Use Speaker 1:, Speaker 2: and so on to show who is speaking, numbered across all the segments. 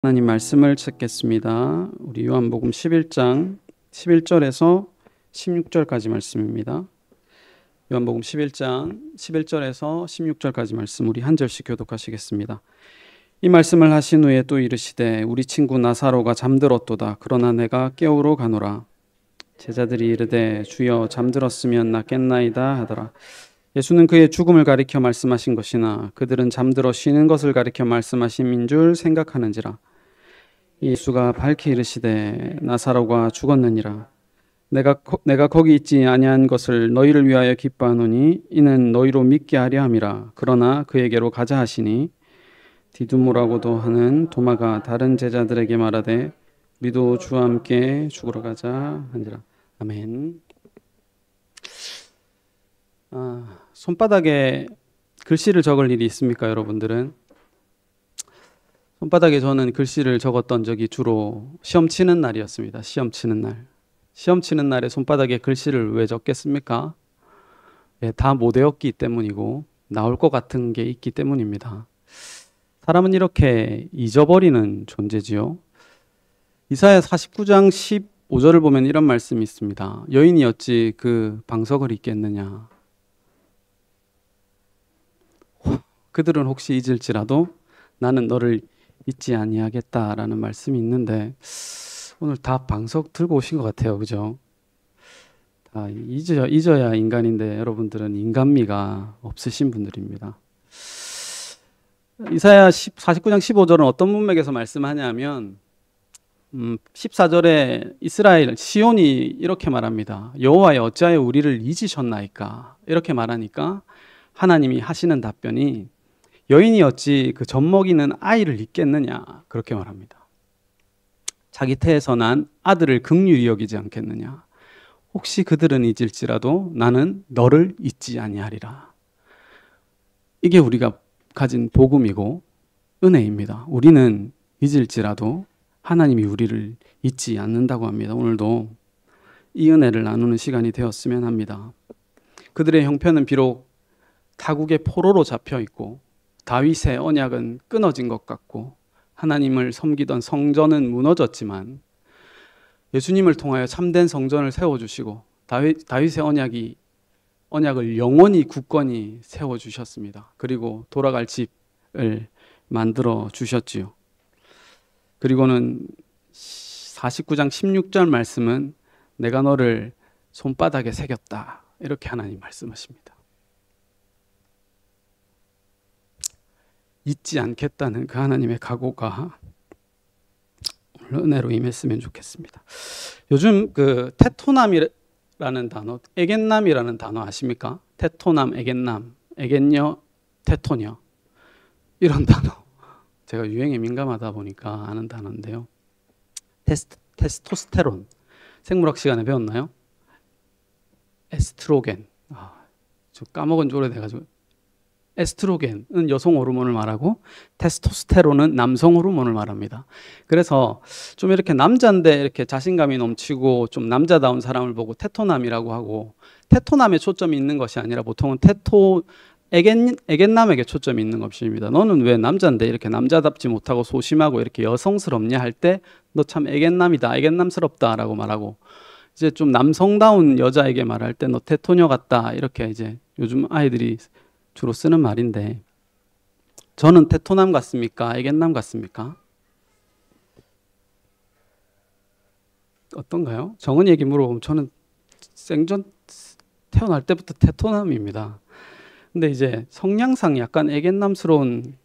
Speaker 1: 하나님 말씀을 찾겠습니다. 우리 요한복음 11장 11절에서 16절까지 말씀입니다. 요한복음 11장 11절에서 16절까지 말씀 우리 한 절씩 교독하시겠습니다. 이 말씀을 하신 후에 또 이르시되 우리 친구 나사로가 잠들었도다. 그러나 내가 깨우러 가노라. 제자들이 이르되 주여 잠들었으면 낫겠나이다 하더라. 예수는 그의 죽음을 가리켜 말씀하신 것이나 그들은 잠들어 쉬는 것을 가리켜 말씀하심인 줄 생각하는지라. 예수가 밝히 이르시되 나사로가 죽었느니라. 내가 거기 있지 아니한 것을 너희를 위하여 기뻐하노니 이는 너희로 믿게 하려 함이라. 그러나 그에게로 가자 하시니 디두모라고도 하는 도마가 다른 제자들에게 말하되 우리도 주와 함께 죽으러 가자 하니라. 아멘. 손바닥에 글씨를 적을 일이 있습니까, 여러분들은? 손바닥에 저는 글씨를 적었던 적이 주로 시험 치는 날이었습니다. 시험 치는 날. 시험 치는 날에 손바닥에 글씨를 왜 적겠습니까? 다 못 외웠기 때문이고 나올 것 같은 게 있기 때문입니다. 사람은 이렇게 잊어버리는 존재지요. 이사야 49장 15절을 보면 이런 말씀이 있습니다. 여인이 어찌 그 방석을 잊겠느냐. 그들은 혹시 잊을지라도 나는 너를 잊지 아니하겠다라는 말씀이 있는데 오늘 다 방석 들고 오신 것 같아요. 그죠? 다 잊어야 인간인데 여러분들은 인간미가 없으신 분들입니다. 이사야 49장 15절은 어떤 문맥에서 말씀하냐면 14절에 이스라엘 시온이 이렇게 말합니다. 여호와여 어찌하여 우리를 잊으셨나이까? 이렇게 말하니까 하나님이 하시는 답변이 여인이 어찌 그 젖먹이는 아이를 잊겠느냐 그렇게 말합니다. 자기 태에서 난 아들을 긍휼히 여기지 않겠느냐. 혹시 그들은 잊을지라도 나는 너를 잊지 아니하리라. 이게 우리가 가진 복음이고 은혜입니다. 우리는 잊을지라도 하나님이 우리를 잊지 않는다고 합니다. 오늘도 이 은혜를 나누는 시간이 되었으면 합니다. 그들의 형편은 비록 타국의 포로로 잡혀 있고 다윗의 언약은 끊어진 것 같고 하나님을 섬기던 성전은 무너졌지만 예수님을 통하여 참된 성전을 세워주시고 다윗의 언약을 영원히 굳건히 세워주셨습니다. 그리고 돌아갈 집을 만들어 주셨지요. 그리고는 49장 16절 말씀은 내가 너를 손바닥에 새겼다. 이렇게 하나님 말씀하십니다. 잊지 않겠다는 그 하나님의 각오가 오늘 은혜로 임했으면 좋겠습니다. 요즘 그 테토남이라는 단어, 에겐남이라는 단어 아십니까? 테토남, 에겐남, 에겐녀, 테토녀 이런 단어 제가 유행에 민감하다 보니까 아는 단어인데요. 테스토스테론 생물학 시간에 배웠나요? 에스트로겐 저 까먹은 지 오래돼가지고 에스트로겐은 여성 호르몬을 말하고 테스토스테론은 남성 호르몬을 말합니다. 그래서 좀 이렇게 남자인데 이렇게 자신감이 넘치고 좀 남자다운 사람을 보고 테토남이라고 하고 테토남에 초점이 있는 것이 아니라 보통은 에겐남에게 초점이 있는 것입니다. 너는 왜 남자인데 이렇게 남자답지 못하고 소심하고 이렇게 여성스럽냐 할 때 너 참 에겐남이다, 에겐남스럽다라고 말하고 이제 좀 남성다운 여자에게 말할 때 너 테토녀 같다 이렇게 이제 요즘 아이들이 주로 쓰는 말인데 저는 테토남 같습니까? 에겐남 같습니까? 어떤가요? 정은이에게 물어보면 저는 생전 태어날 때부터 테토남입니다. 근데 이제 성향상 약간 에겐남스러운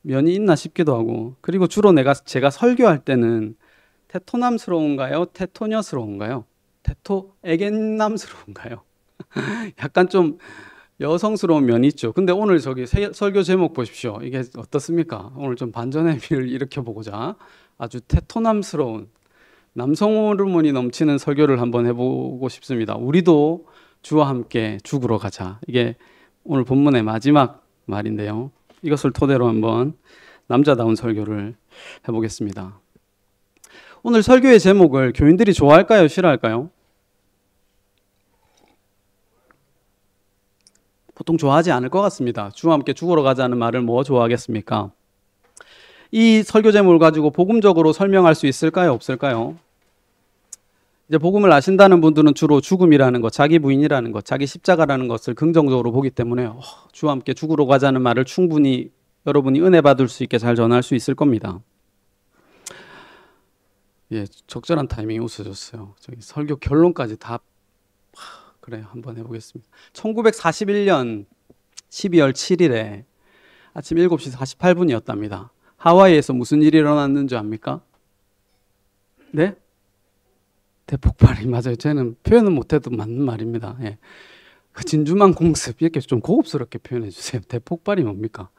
Speaker 1: 면이 있나 싶기도 하고 그리고 주로 제가 설교할 때는 테토남스러운가요? 테토녀스러운가요? 에겐남스러운가요? 약간 좀 여성스러운 면이 있죠. 근데 오늘 설교 제목 보십시오. 이게 어떻습니까? 오늘 좀 반전의 미를 일으켜보고자 아주 테토남스러운 남성 호르몬이 넘치는 설교를 한번 해보고 싶습니다. 우리도 주와 함께 죽으러 가자. 이게 오늘 본문의 마지막 말인데요. 이것을 토대로 한번 남자다운 설교를 해보겠습니다. 오늘 설교의 제목을 교인들이 좋아할까요? 싫어할까요? 보통 좋아하지 않을 것 같습니다. 주와 함께 죽으러 가자는 말을 뭐 좋아하겠습니까? 이 설교 제목을 가지고 복음적으로 설명할 수 있을까요? 없을까요? 이제 복음을 아신다는 분들은 주로 죽음이라는 것, 자기 부인이라는 것, 자기 십자가라는 것을 긍정적으로 보기 때문에 주와 함께 죽으러 가자는 말을 충분히 여러분이 은혜 받을 수 있게 잘 전할 수 있을 겁니다. 예, 적절한 타이밍에 웃어줬어요. 저기 설교 결론까지 다 그래 한번 해보겠습니다. 1941년 12월 7일에 아침 7시 48분이었답니다. 하와이에서 무슨 일이 일어났는 줄 압니까? 네? 대폭발이 맞아요. 저는 표현은 못해도 맞는 말입니다. 예. 그 진주만 공습 이렇게 좀 고급스럽게 표현해 주세요. 대폭발이 뭡니까?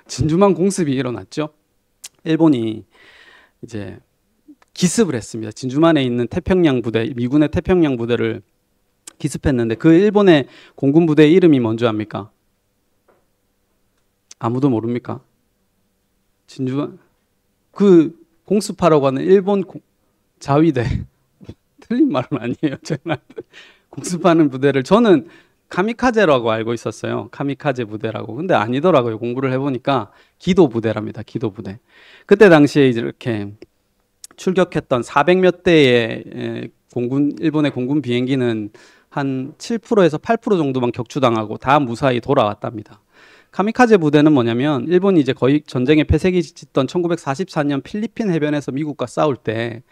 Speaker 1: 진주만 공습이 일어났죠. 일본이 이제 기습을 했습니다. 진주만에 있는 태평양 부대, 미군의 태평양 부대를 기습했는데 그 일본의 공군 부대의 이름이 뭔지 압니까? 아무도 모릅니까? 진주만 그 공습하라고 하는 일본 자위대 틀린 말은 아니에요. 정말 공습하는 부대를 저는 카미카제라고 알고 있었어요. 카미카제 부대라고. 근데 아니더라고요. 공부를 해보니까 기도 부대랍니다. 기도 부대. 그때 당시에 이렇게 출격했던 400몇 대의 일본의 공군 비행기는 한 7%에서 8% 정도만 격추당하고 다 무사히 돌아왔답니다. 카미카제 부대는 뭐냐면 일본이 이제 거의 전쟁의 폐색이 짙던 1944년 필리핀 해변에서 미국과 싸울 때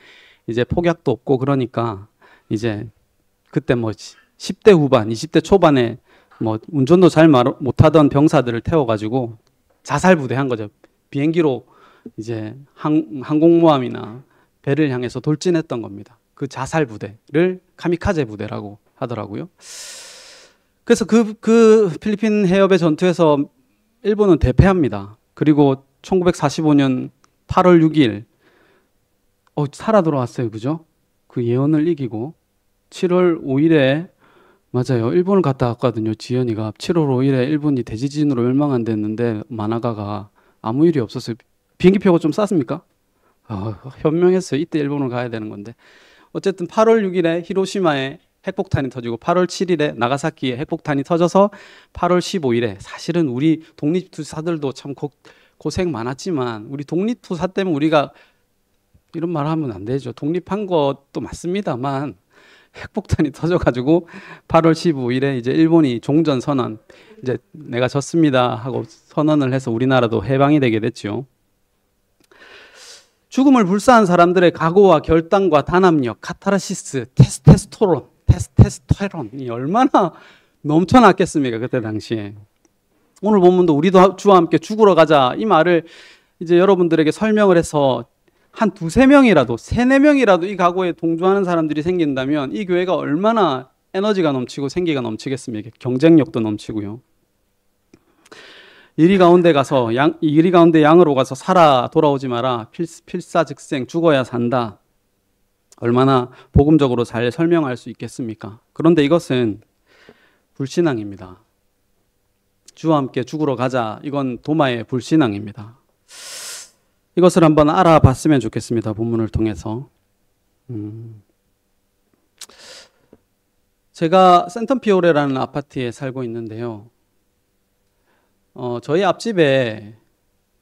Speaker 1: 이제 폭약도 없고 그러니까 이제 그때 뭐 10대 후반, 20대 초반에 뭐 운전도 잘 못하던 병사들을 태워가지고 자살 부대한 거죠. 비행기로 이제 항공모함이나 배를 향해서 돌진했던 겁니다. 그 자살 부대를 카미카제 부대라고 하더라고요. 그래서 그 필리핀 해협의 전투에서 일본은 대패합니다. 그리고 1945년 8월 6일 살아 돌아왔어요. 그죠? 그 예언을 이기고 7월 5일에 맞아요. 일본을 갔다 왔거든요. 지연이가 7월 5일에 일본이 대지진으로 멸망한댔는데 마나가가 아무 일이 없었어요. 비행기표가 좀 쌌습니까? 현명했어요. 이때 일본을 가야 되는 건데. 어쨌든 8월 6일에 히로시마에 핵폭탄이 터지고 8월 7일에 나가사키에 핵폭탄이 터져서 8월 15일에 사실은 우리 독립투사들도 참 고생 많았지만 우리 독립투사 때문에 우리가 이런 말 하면 안 되죠. 독립한 것도 맞습니다만 핵폭탄이 터져가지고 8월 15일에 이제 일본이 종전 선언 이제 내가 졌습니다 하고 선언을 해서 우리나라도 해방이 되게 됐죠. 죽음을 불사한 사람들의 각오와 결단과 단합력, 카타르시스, 테스토스테론이 얼마나 넘쳐났겠습니까? 그때 당시에. 오늘 본문도 우리도 주와 함께 죽으러 가자 이 말을 이제 여러분들에게 설명을 해서 한 두세 명이라도, 세네 명이라도 이 각오에 동조하는 사람들이 생긴다면 이 교회가 얼마나 에너지가 넘치고 생기가 넘치겠습니까? 경쟁력도 넘치고요. 이리 가운데 양으로 가서 살아 돌아오지 마라. 필사즉생 죽어야 산다. 얼마나 복음적으로 잘 설명할 수 있겠습니까? 그런데 이것은 불신앙입니다. 주와 함께 죽으러 가자. 이건 도마의 불신앙입니다. 이것을 한번 알아봤으면 좋겠습니다. 본문을 통해서. 제가 센텀피오레라는 아파트에 살고 있는데요. 저희 앞집에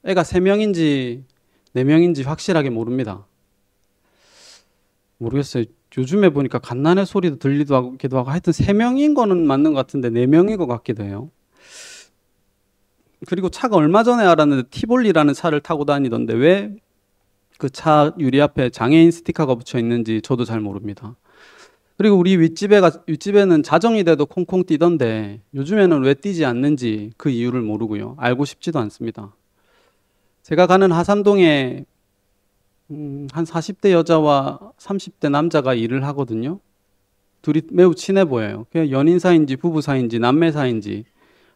Speaker 1: 애가 3명인지 4명인지 확실하게 모릅니다. 모르겠어요. 요즘에 보니까 갓난의 소리도 들리기도 하고 하여튼 3명인 거는 맞는 것 같은데 4명인 것 같기도 해요. 그리고 차가 얼마 전에 알았는데 티볼리라는 차를 타고 다니던데 왜 그 차 유리 앞에 장애인 스티커가 붙여 있는지 저도 잘 모릅니다. 그리고 우리 윗집에는 자정이 돼도 콩콩 뛰던데 요즘에는 왜 뛰지 않는지 그 이유를 모르고요. 알고 싶지도 않습니다. 제가 가는 하삼동에 한 40대 여자와 30대 남자가 일을 하거든요. 둘이 매우 친해 보여요. 그냥 연인 사이인지 부부 사이인지 남매 사이인지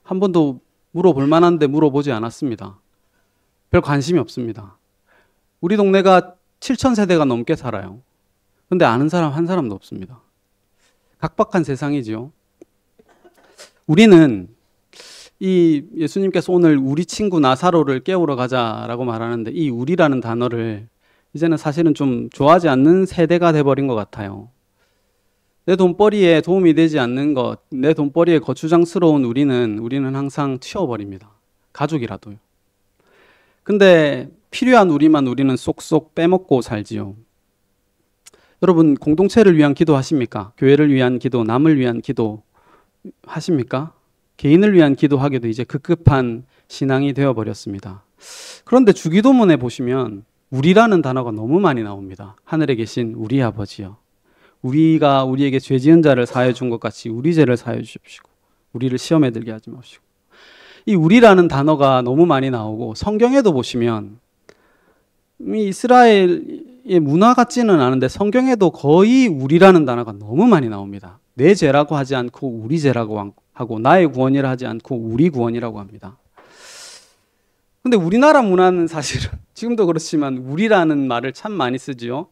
Speaker 1: 한 번도 물어볼 만한데 물어보지 않았습니다. 별 관심이 없습니다. 우리 동네가 7,000세대가 넘게 살아요. 근데 아는 사람 한 사람도 없습니다. 각박한 세상이죠. 우리는 이 예수님께서 오늘 우리 친구 나사로를 깨우러 가자라고 말하는데 이 우리라는 단어를 이제는 사실은 좀 좋아하지 않는 세대가 돼버린 것 같아요. 내 돈벌이에 도움이 되지 않는 것, 내 돈벌이에 거추장스러운 우리는 항상 치워버립니다. 가족이라도요. 근데 필요한 우리만 우리는 쏙쏙 빼먹고 살지요. 여러분 공동체를 위한 기도 하십니까? 교회를 위한 기도, 남을 위한 기도 하십니까? 개인을 위한 기도하기도 이제 급급한 신앙이 되어버렸습니다. 그런데 주기도문에 보시면 우리라는 단어가 너무 많이 나옵니다. 하늘에 계신 우리 아버지요. 우리가 우리에게 죄 지은 자를 사하여 준 것 같이 우리 죄를 사하여 주십시고 우리를 시험에 들게 하지 마시고. 이 우리라는 단어가 너무 많이 나오고 성경에도 보시면 이 이스라엘의 문화 같지는 않은데 성경에도 거의 우리라는 단어가 너무 많이 나옵니다. 내 죄라고 하지 않고 우리 죄라고 하고 나의 구원이라 하지 않고 우리 구원이라고 합니다. 근데 우리나라 문화는 사실은 지금도 그렇지만 우리라는 말을 참 많이 쓰지요.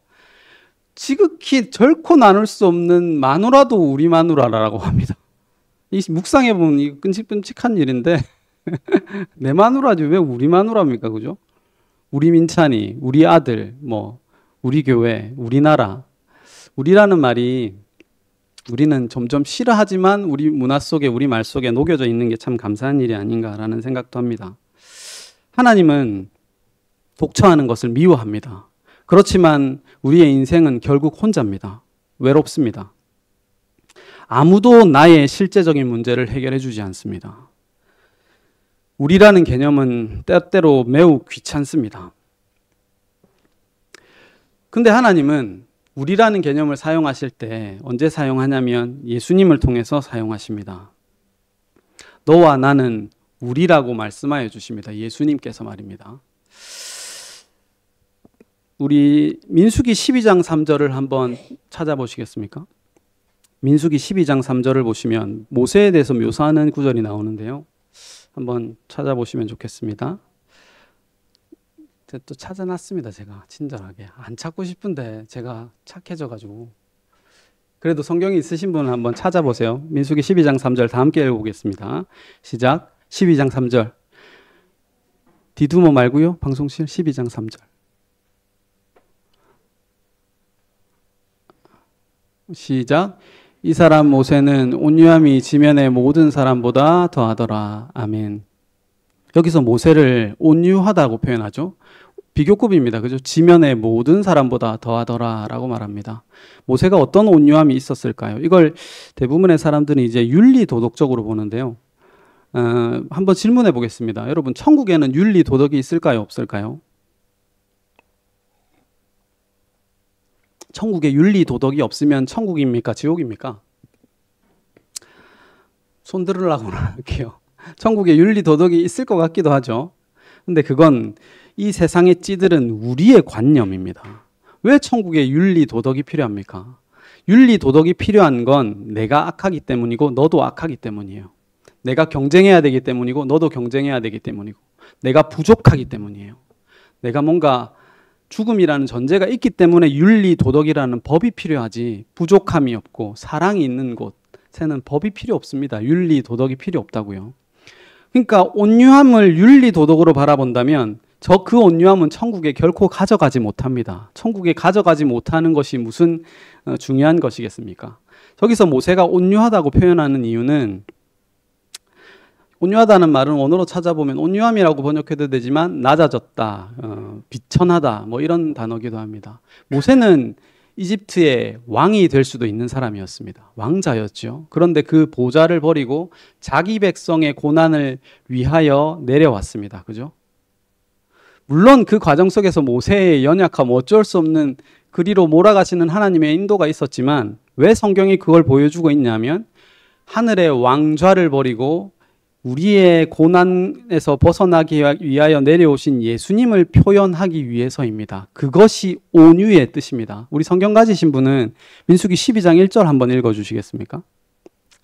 Speaker 1: 지극히 결코 나눌 수 없는 마누라도 우리 마누라라고 합니다. 이 묵상해 보면 이거 끔찍끔찍한 일인데 내 마누라지 왜 우리 마누라입니까, 그죠? 우리 민찬이, 우리 아들, 뭐 우리 교회, 우리나라. 우리라는 말이 우리는 점점 싫어하지만 우리 문화 속에 우리 말 속에 녹여져 있는 게 참 감사한 일이 아닌가라는 생각도 합니다. 하나님은 독처하는 것을 미워합니다. 그렇지만 우리의 인생은 결국 혼자입니다. 외롭습니다. 아무도 나의 실제적인 문제를 해결해 주지 않습니다. 우리라는 개념은 때때로 매우 귀찮습니다. 근데 하나님은 우리라는 개념을 사용하실 때 언제 사용하냐면 예수님을 통해서 사용하십니다. 너와 나는 우리라고 말씀하여 주십니다. 예수님께서 말입니다. 우리 민수기 12장 3절을 한번 찾아보시겠습니까? 민수기 12장 3절을 보시면 모세에 대해서 묘사하는 구절이 나오는데요. 한번 찾아보시면 좋겠습니다. 또 찾아놨습니다. 제가 친절하게. 안 찾고 싶은데 제가 착해져가지고. 그래도 성경이 있으신 분은 한번 찾아보세요. 민수기 12장 3절 다 함께 읽어보겠습니다. 시작. 12장 3절. 디두모 말고요. 방송실 12장 3절. 시작. 이 사람 모세는 온유함이 지면의 모든 사람보다 더하더라. 아멘. 여기서 모세를 온유하다고 표현하죠. 비교급입니다. 그죠? 지면의 모든 사람보다 더하더라 라고 말합니다. 모세가 어떤 온유함이 있었을까요? 이걸 대부분의 사람들은 이제 윤리 도덕적으로 보는데요. 한번 질문해 보겠습니다. 여러분, 천국에는 윤리 도덕이 있을까요? 없을까요? 천국에 윤리 도덕이 없으면 천국입니까? 지옥입니까? 손 들으려고는 할게요. 천국에 윤리 도덕이 있을 것 같기도 하죠. 근데 그건 이 세상의 찌들은 우리의 관념입니다. 왜 천국에 윤리 도덕이 필요합니까? 윤리 도덕이 필요한 건 내가 악하기 때문이고 너도 악하기 때문이에요. 내가 경쟁해야 되기 때문이고 너도 경쟁해야 되기 때문이고 내가 부족하기 때문이에요. 내가 뭔가 죽음이라는 전제가 있기 때문에 윤리 도덕이라는 법이 필요하지 부족함이 없고 사랑이 있는 곳에는 법이 필요 없습니다. 윤리 도덕이 필요 없다고요. 그러니까 온유함을 윤리 도덕으로 바라본다면 그 온유함은 천국에 결코 가져가지 못합니다. 천국에 가져가지 못하는 것이 무슨 중요한 것이겠습니까? 저기서 모세가 온유하다고 표현하는 이유는 온유하다는 말은 원어로 찾아보면 온유함이라고 번역해도 되지만 낮아졌다, 비천하다 뭐 이런 단어기도 합니다. 모세는 이집트의 왕이 될 수도 있는 사람이었습니다. 왕자였죠. 그런데 그 보좌를 버리고 자기 백성의 고난을 위하여 내려왔습니다. 그죠? 물론 그 과정 속에서 모세의 연약함, 어쩔 수 없는 그리로 몰아가시는 하나님의 인도가 있었지만 왜 성경이 그걸 보여주고 있냐면 하늘의 왕좌를 버리고 우리의 고난에서 벗어나기 위하여 내려오신 예수님을 표현하기 위해서입니다. 그것이 온유의 뜻입니다. 우리 성경 가지신 분은 민수기 12장 1절 한번 읽어주시겠습니까?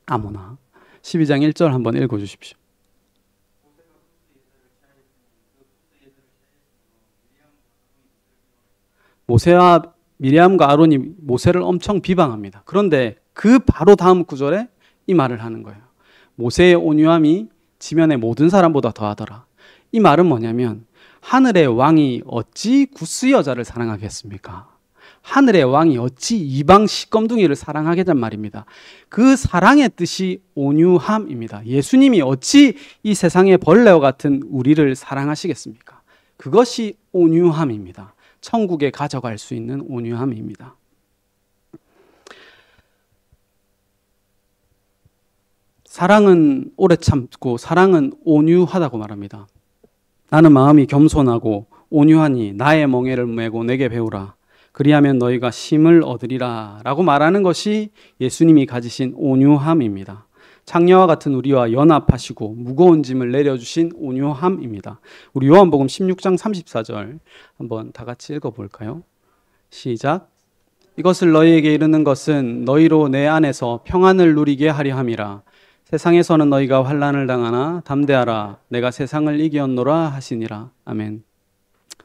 Speaker 1: 아무나 12장 1절 한번 읽어주십시오. 모세와 미리암과 아론이 모세를 엄청 비방합니다. 그런데 그 바로 다음 구절에 이 말을 하는 거예요. 모세의 온유함이 지면의 모든 사람보다 더하더라. 이 말은 뭐냐면 하늘의 왕이 어찌 구스 여자를 사랑하겠습니까? 하늘의 왕이 어찌 이방 시꺼먼둥이를 사랑하겠단 말입니다. 그 사랑의 뜻이 온유함입니다. 예수님이 어찌 이 세상의 벌레와 같은 우리를 사랑하시겠습니까? 그것이 온유함입니다. 천국에 가져갈 수 있는 온유함입니다. 사랑은 오래 참고 사랑은 온유하다고 말합니다. 나는 마음이 겸손하고 온유하니 나의 멍에를 메고 내게 배우라. 그리하면 너희가 쉼을 얻으리라 라고 말하는 것이 예수님이 가지신 온유함입니다. 창녀와 같은 우리와 연합하시고 무거운 짐을 내려주신 온유함입니다. 우리 요한복음 16장 34절 한번 다 같이 읽어볼까요? 시작. 이것을 너희에게 이르는 것은 너희로 내 안에서 평안을 누리게 하려 함이라. 세상에서는 너희가 환난을 당하나 담대하라. 내가 세상을 이기었노라 하시니라. 아멘.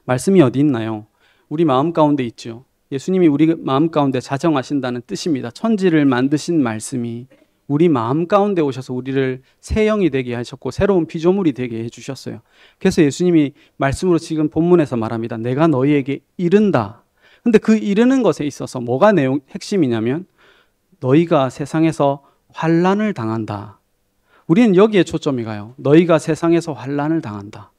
Speaker 1: 말씀이 어디 있나요? 우리 마음 가운데 있죠. 예수님이 우리 마음 가운데 자정하신다는 뜻입니다. 천지를 만드신 말씀이 우리 마음 가운데 오셔서 우리를 새 영이 되게 하셨고 새로운 피조물이 되게 해주셨어요. 그래서 예수님이 말씀으로 지금 본문에서 말합니다. 내가 너희에게 이른다. 근데 그 이르는 것에 있어서 뭐가 핵심이냐면 너희가 세상에서 환난을 당한다. 우리는 여기에 초점이 가요. 너희가 세상에서 환난을 당한다.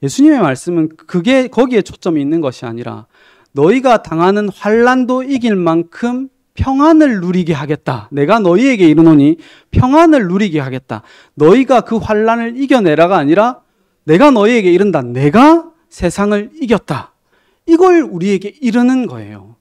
Speaker 1: 예수님의 말씀은 그게 거기에 초점이 있는 것이 아니라 너희가 당하는 환난도 이길 만큼 평안을 누리게 하겠다. 내가 너희에게 이르노니 평안을 누리게 하겠다. 너희가 그 환난을 이겨내라가 아니라 내가 너희에게 이른다. 내가 세상을 이겼다. 이걸 우리에게 이르는 거예요.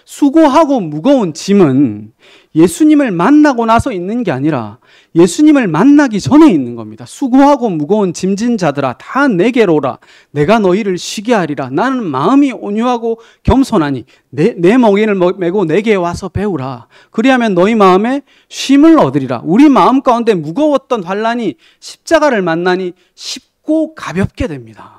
Speaker 1: 수고하고 무거운 짐은 예수님을 만나고 나서 있는 게 아니라 예수님을 만나기 전에 있는 겁니다. 수고하고 무거운 짐진 자들아 다 내게로 오라. 내가 너희를 쉬게 하리라. 나는 마음이 온유하고 겸손하니 내 멍에를 메고 내게 와서 배우라. 그리하면 너희 마음에 쉼을 얻으리라. 우리 마음 가운데 무거웠던 환난이 십자가를 만나니 쉽고 가볍게 됩니다.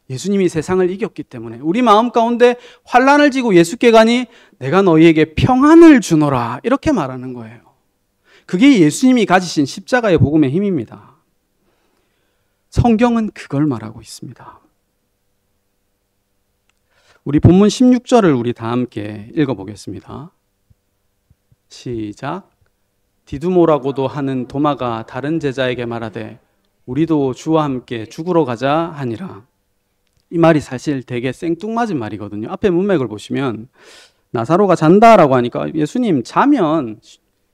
Speaker 1: 예수님이 세상을 이겼기 때문에 우리 마음 가운데 환난을 지고 예수께 가니 내가 너희에게 평안을 주노라 이렇게 말하는 거예요. 그게 예수님이 가지신 십자가의 복음의 힘입니다. 성경은 그걸 말하고 있습니다. 우리 본문 16절을 우리 다 함께 읽어보겠습니다. 시작. 디두모라고도 하는 도마가 다른 제자에게 말하되 우리도 주와 함께 죽으러 가자 하니라. 이 말이 사실 되게 생뚱맞은 말이거든요. 앞에 문맥을 보시면 나사로가 잔다라고 하니까 예수님 자면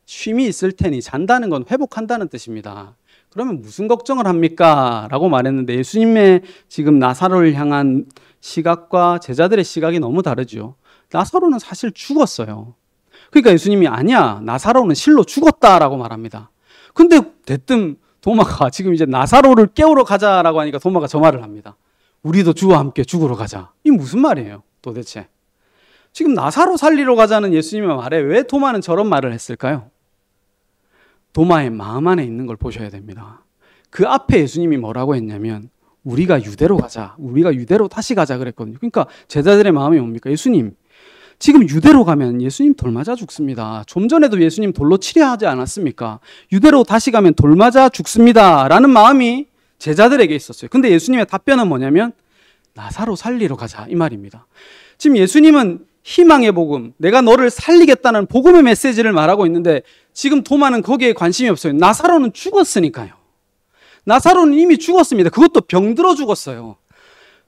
Speaker 1: 쉼이 있을 테니 잔다는 건 회복한다는 뜻입니다. 그러면 무슨 걱정을 합니까? 라고 말했는데 예수님의 지금 나사로를 향한 시각과 제자들의 시각이 너무 다르죠. 나사로는 사실 죽었어요. 그러니까 예수님이 아니야, 나사로는 실로 죽었다라고 말합니다. 근데 대뜸 도마가 지금 이제 나사로를 깨우러 가자라고 하니까 도마가 저 말을 합니다. 우리도 주와 함께 죽으러 가자. 이게 무슨 말이에요 도대체? 지금 나사로 살리러 가자는 예수님의 말에 왜 도마는 저런 말을 했을까요? 도마의 마음 안에 있는 걸 보셔야 됩니다. 그 앞에 예수님이 뭐라고 했냐면 우리가 유대로 가자. 우리가 유대로 다시 가자 그랬거든요. 그러니까 제자들의 마음이 뭡니까? 예수님 지금 유대로 가면 예수님 돌 맞아 죽습니다. 좀 전에도 예수님 돌로 치려 하지 않았습니까? 유대로 다시 가면 돌 맞아 죽습니다 라는 마음이 제자들에게 있었어요. 근데 예수님의 답변은 뭐냐면 나사로 살리러 가자 이 말입니다. 지금 예수님은 희망의 복음, 내가 너를 살리겠다는 복음의 메시지를 말하고 있는데 지금 도마는 거기에 관심이 없어요. 나사로는 죽었으니까요. 나사로는 이미 죽었습니다. 그것도 병들어 죽었어요.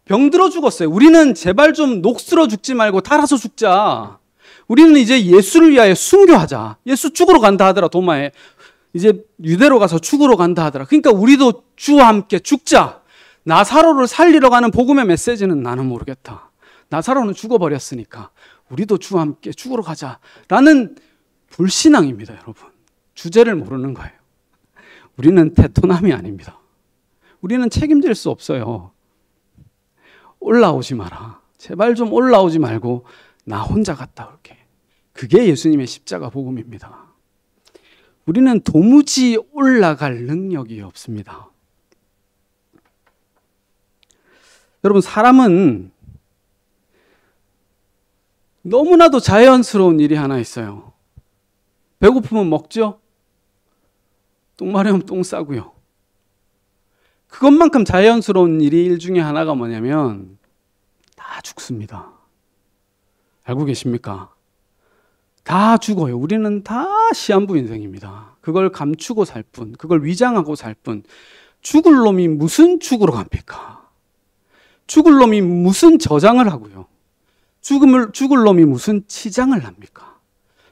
Speaker 1: 병들어 죽었어요. 우리는 제발 좀 녹슬어 죽지 말고 달아서 죽자. 우리는 이제 예수를 위하여 순교하자. 예수 죽으러 간다 하더라. 도마에 이제 유대로 가서 죽으러 간다 하더라. 그러니까 우리도 주와 함께 죽자. 나사로를 살리러 가는 복음의 메시지는 나는 모르겠다. 나사로는 죽어버렸으니까 우리도 주와 함께 죽으러 가자라는 불신앙입니다. 여러분, 주제를 모르는 거예요. 우리는 테토남이 아닙니다. 우리는 책임질 수 없어요. 올라오지 마라. 제발 좀 올라오지 말고 나 혼자 갔다 올게. 그게 예수님의 십자가 복음입니다. 우리는 도무지 올라갈 능력이 없습니다. 여러분, 사람은 너무나도 자연스러운 일이 하나 있어요. 배고프면 먹죠? 똥 마려우면 똥 싸고요. 그것만큼 자연스러운 일 중에 하나가 뭐냐면 다 죽습니다. 알고 계십니까? 다 죽어요. 우리는 다 시한부 인생입니다. 그걸 감추고 살 뿐, 그걸 위장하고 살 뿐. 죽을 놈이 무슨 죽으러 갑니까? 죽을 놈이 무슨 저장을 하고요. 죽을 놈이 무슨 치장을 합니까?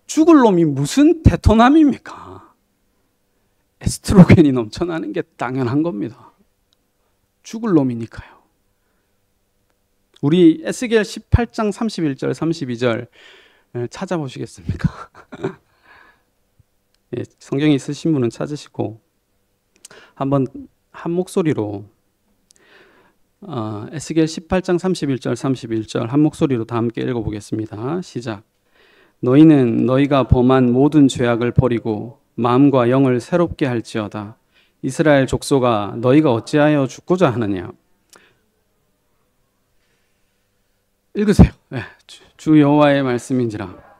Speaker 1: 죽을 놈이 무슨 테토남입니까? 에스트로겐이 넘쳐나는 게 당연한 겁니다. 죽을 놈이니까요. 우리 에스겔 18장 31절 32절 찾아보시겠습니까? 예, 성경이 있으신 분은 찾으시고 한번 한 목소리로 에스겔 18장 31절 31절 한 목소리로 다 함께 읽어보겠습니다. 시작. 너희는 너희가 범한 모든 죄악을 버리고 마음과 영을 새롭게 할지어다. 이스라엘 족속아 너희가 어찌하여 죽고자 하느냐. 읽으세요. 네, 주 여호와의 말씀인지라.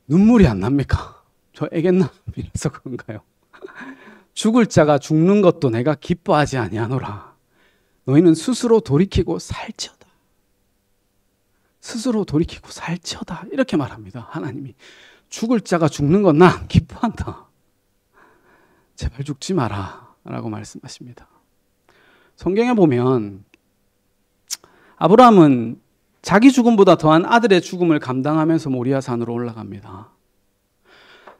Speaker 1: 눈물이 안 납니까? 저 애견남이라서 그런가요? 죽을 자가 죽는 것도 내가 기뻐하지 아니하노라. 너희는 스스로 돌이키고 살지어다. 스스로 돌이키고 살지어다. 이렇게 말합니다. 하나님이. 죽을 자가 죽는 건 나 기뻐한다. 제발 죽지 마라 라고 말씀하십니다. 성경에 보면 아브라함은 자기 죽음보다 더한 아들의 죽음을 감당하면서 모리아 산으로 올라갑니다.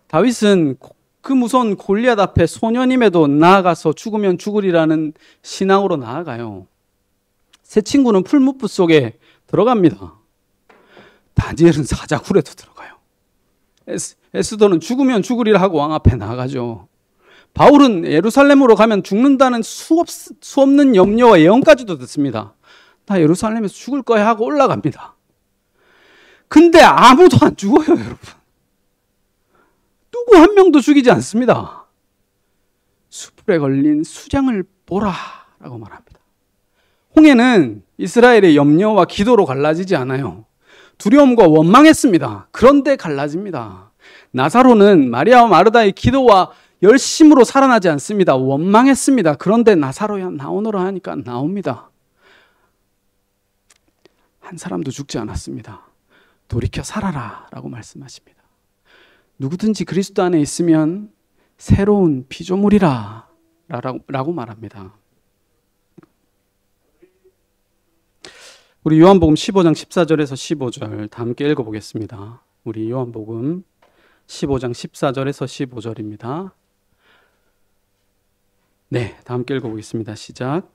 Speaker 1: 다윗은 그 무서운 골리앗 앞에 소년임에도 나아가서 죽으면 죽으리라는 신앙으로 나아가요. 새 친구는 풀무불 속에 들어갑니다. 다니엘은 사자굴에도 들어가요. 에스더는 죽으면 죽으리라 하고 왕 앞에 나아가죠. 바울은 예루살렘으로 가면 죽는다는 수 없는 염려와 예언까지도 듣습니다. 나 예루살렘에서 죽을 거야 하고 올라갑니다. 근데 아무도 안 죽어요, 여러분. 누구 한 명도 죽이지 않습니다. 숯불에 걸린 수장을 보라라고 말합니다. 홍해는 이스라엘의 염려와 기도로 갈라지지 않아요. 두려움과 원망했습니다. 그런데 갈라집니다. 나사로는 마리아와 마르다의 기도와 열심으로 살아나지 않습니다. 원망했습니다. 그런데 나사로야 나오너라 하니까 나옵니다. 한 사람도 죽지 않았습니다. 돌이켜 살아라 라고 말씀하십니다. 누구든지 그리스도 안에 있으면 새로운 피조물이라 라고 말합니다. 우리 요한복음 15장 14절에서 15절 다 함께 읽어보겠습니다. 우리 요한복음 15장 14절에서 15절입니다. 네, 다 함께 읽어보겠습니다. 시작.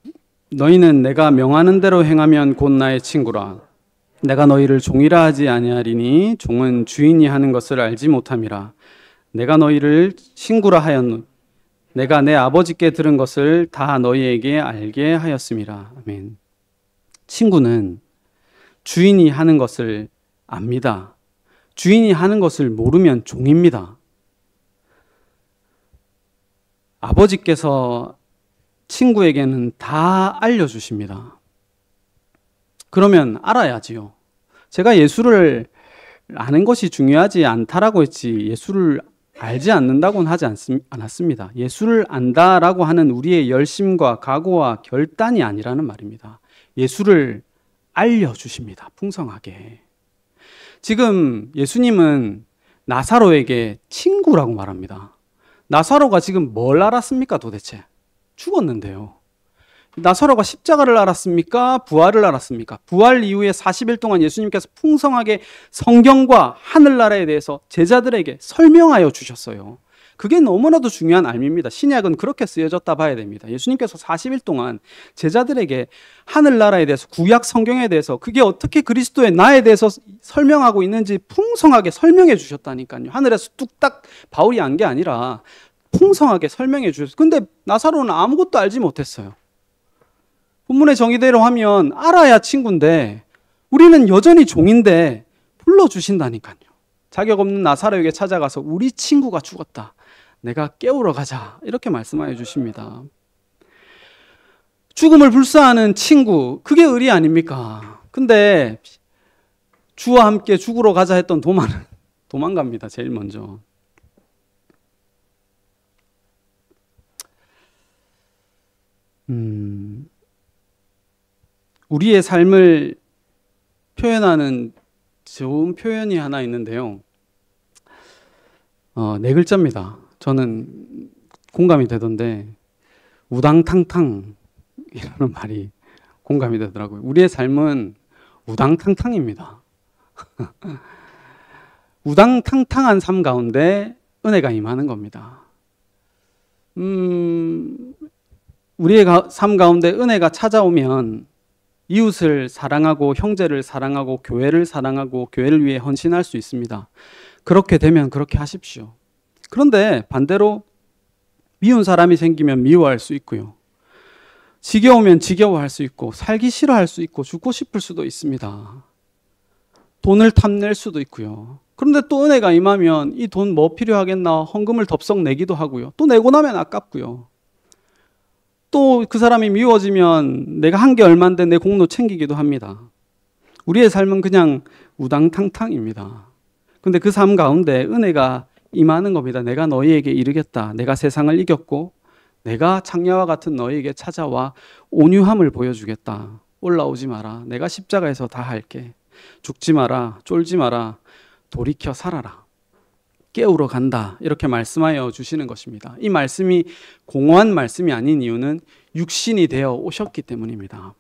Speaker 1: 너희는 내가 명하는 대로 행하면 곧 나의 친구라. 내가 너희를 종이라 하지 아니하리니 종은 주인이 하는 것을 알지 못함이라. 내가 너희를 친구라 하였노. 내가 내 아버지께 들은 것을 다 너희에게 알게 하였음이라. 아멘. 친구는 주인이 하는 것을 압니다. 주인이 하는 것을 모르면 종입니다. 아버지께서 친구에게는 다 알려주십니다. 그러면 알아야지요. 제가 예수를 아는 것이 중요하지 않다라고 했지 예수를 알지 않는다고는 하지 않았습니다. 예수를 안다라고 하는 우리의 열심과 각오와 결단이 아니라는 말입니다. 예수를 알려주십니다. 풍성하게. 지금 예수님은 나사로에게 친구라고 말합니다. 나사로가 지금 뭘 알았습니까 도대체? 죽었는데요. 나사로가 십자가를 알았습니까? 부활을 알았습니까? 부활 이후에 40일 동안 예수님께서 풍성하게 성경과 하늘나라에 대해서 제자들에게 설명하여 주셨어요. 그게 너무나도 중요한 알미입니다. 신약은 그렇게 쓰여졌다 봐야 됩니다. 예수님께서 40일 동안 제자들에게 하늘나라에 대해서 구약 성경에 대해서 그게 어떻게 그리스도의 나에 대해서 설명하고 있는지 풍성하게 설명해 주셨다니까요. 하늘에서 뚝딱 바울이 안 게 아니라 풍성하게 설명해 주셨어요. 근데 나사로는 아무것도 알지 못했어요. 본문의 정의대로 하면 알아야 친구인데 우리는 여전히 종인데 불러주신다니까요. 자격 없는 나사로에게 찾아가서 우리 친구가 죽었다. 내가 깨우러 가자. 이렇게 말씀하여 주십니다. 죽음을 불사하는 친구, 그게 의리 아닙니까? 근데 주와 함께 죽으러 가자 했던 도마는 도망갑니다. 제일 먼저. 우리의 삶을 표현하는 좋은 표현이 하나 있는데요. 네 글자입니다. 저는 공감이 되던데 우당탕탕 이라는 말이 공감이 되더라고요. 우리의 삶은 우당탕탕입니다. 우당탕탕한 삶 가운데 은혜가 임하는 겁니다. 우리의 삶 가운데 은혜가 찾아오면 이웃을 사랑하고 형제를 사랑하고 교회를 사랑하고 교회를 위해 헌신할 수 있습니다. 그렇게 되면 그렇게 하십시오. 그런데 반대로 미운 사람이 생기면 미워할 수 있고요. 지겨우면 지겨워할 수 있고 살기 싫어할 수 있고 죽고 싶을 수도 있습니다. 돈을 탐낼 수도 있고요. 그런데 또 은혜가 임하면 이 돈 뭐 필요하겠나 헌금을 덥석 내기도 하고요. 또 내고 나면 아깝고요. 또 그 사람이 미워지면 내가 한 게 얼만데 내 공로 챙기기도 합니다. 우리의 삶은 그냥 우당탕탕입니다. 근데 그 삶 가운데 은혜가 임하는 겁니다. 내가 너희에게 이르겠다. 내가 세상을 이겼고 내가 창녀와 같은 너희에게 찾아와 온유함을 보여주겠다. 올라오지 마라. 내가 십자가에서 다 할게. 죽지 마라. 쫄지 마라. 돌이켜 살아라. 깨우러 간다. 이렇게 말씀하여 주시는 것입니다. 이 말씀이 공허한 말씀이 아닌 이유는 육신이 되어 오셨기 때문입니다.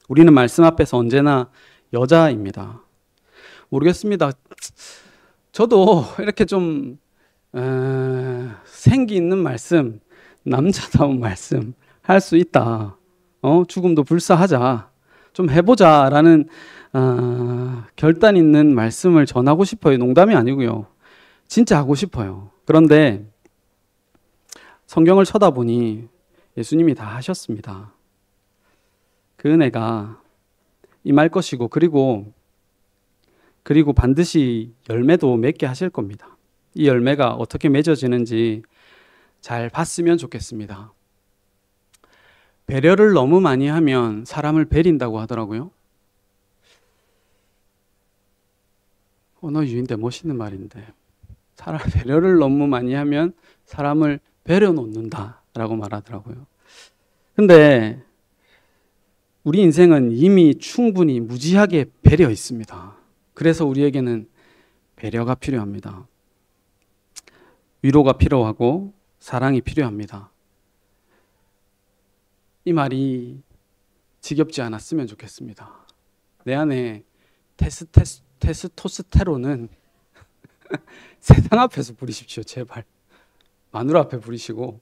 Speaker 1: 우리는 말씀 앞에서 언제나 여자입니다. 모르겠습니다. 저도 이렇게 좀 생기 있는 말씀, 남자다운 말씀 할 수 있다. 죽음도 불사하자. 좀 해보자라는 결단 있는 말씀을 전하고 싶어요. 농담이 아니고요. 진짜 하고 싶어요. 그런데 성경을 쳐다보니 예수님이 다 하셨습니다. 그 은혜가 임할 것이고 그리고 반드시 열매도 맺게 하실 겁니다. 이 열매가 어떻게 맺어지는지 잘 봤으면 좋겠습니다. 배려를 너무 많이 하면 사람을 베린다고 하더라고요. 언어 유인데 멋있는 말인데 배려를 너무 많이 하면 사람을 배려 놓는다라고 말하더라고요. 근데 우리 인생은 이미 충분히 무지하게 배려 있습니다. 그래서 우리에게는 배려가 필요합니다. 위로가 필요하고 사랑이 필요합니다. 이 말이 지겹지 않았으면 좋겠습니다. 내 안에 테스토스테론은 세상 앞에서 부리십시오. 제발. 마누라 앞에 부리시고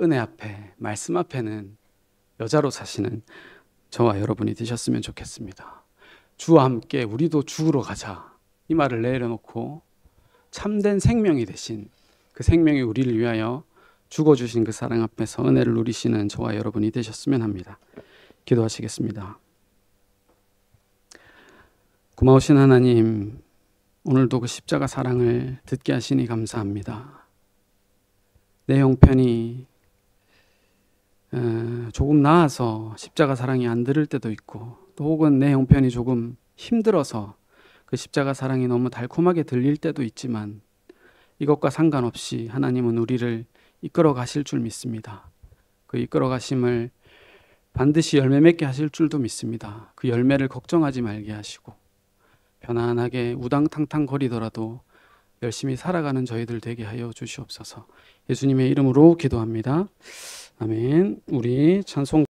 Speaker 1: 은혜 앞에 말씀 앞에는 여자로 사시는 저와 여러분이 되셨으면 좋겠습니다. 주와 함께 우리도 죽으러 가자. 이 말을 내려놓고 참된 생명이 되신 그 생명이 우리를 위하여 죽어주신 그 사랑 앞에서 은혜를 누리시는 저와 여러분이 되셨으면 합니다. 기도하시겠습니다. 고마우신 하나님, 오늘도 그 십자가 사랑을 듣게 하시니 감사합니다. 내 형편이 조금 나아서 십자가 사랑이 안 들을 때도 있고 또 혹은 내 형편이 조금 힘들어서 그 십자가 사랑이 너무 달콤하게 들릴 때도 있지만 이것과 상관없이 하나님은 우리를 이끌어 가실 줄 믿습니다. 그 이끌어 가심을 반드시 열매 맺게 하실 줄도 믿습니다. 그 열매를 걱정하지 말게 하시고 편안하게 우당탕탕 거리더라도 열심히 살아가는 저희들 되게 하여 주시옵소서. 예수님의 이름으로 기도합니다. 아멘. 우리 찬송